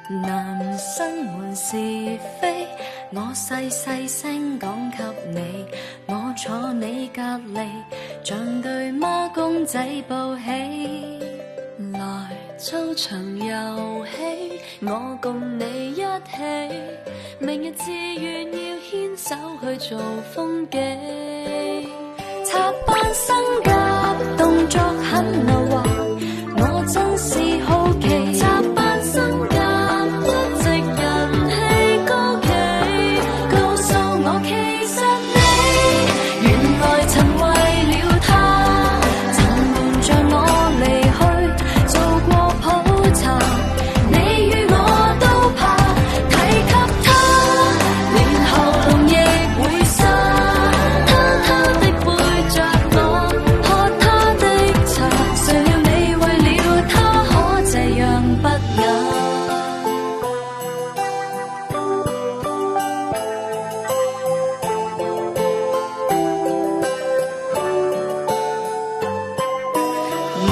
男生們是非，我細細聲講給你，我坐你隔離，像對孖公仔抱起，來做場遊戲，我共你一起，明日自願要牽手去做風紀，插班生甲動作很溜滑，我真是好奇，插班生甲一直人氣高企，告訴我其實你原來曾為了他，曾瞞着我離去做過普查，你與我都怕提及他，連喉嚨亦會沙，偷偷的背着我喝他的茶，誰料你為了他可這樣不雅。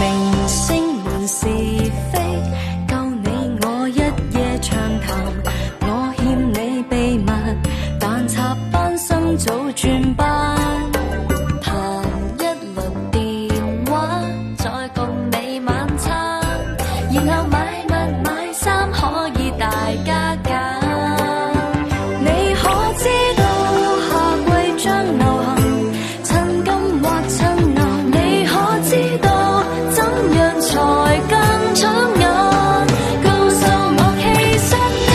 明星們是非，夠你我一夜長談，我欠你秘密，但插班生早轉班，談一輪電話，再共你晚餐，然後買物買衫可以大家揀。你可知道夏季將流行襯金或襯男？你可知道怎樣才更搶眼？告訴我其實你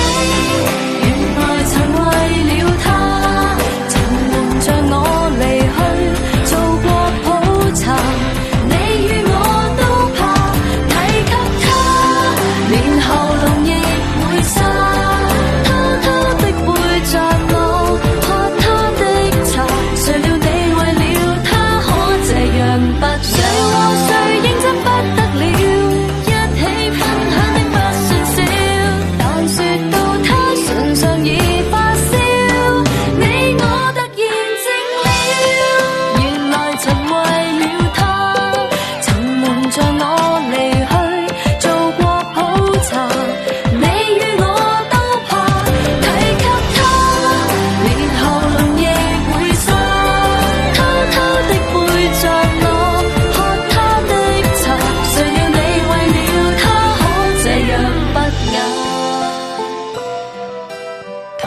原來曾為了他，曾瞞着我離去做過普查，你與我都怕提及他，連喉嚨亦會沙，偷偷的背着我喝他的茶，誰料你為了他可這樣不雅，誰和誰認真不得了，一起分享的不算少，但說到他唇上已發燒，你我突然靜了，原來曾為了他，曾瞞着我離去做過普查，你與我都怕提及他，連喉嚨亦會沙，偷偷的背着我喝他的茶，誰料你為了他可這樣不雅。同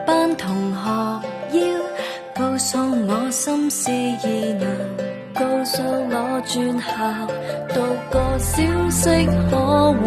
班同學要告訴我心事，而能告訴我轉校讀個消息可會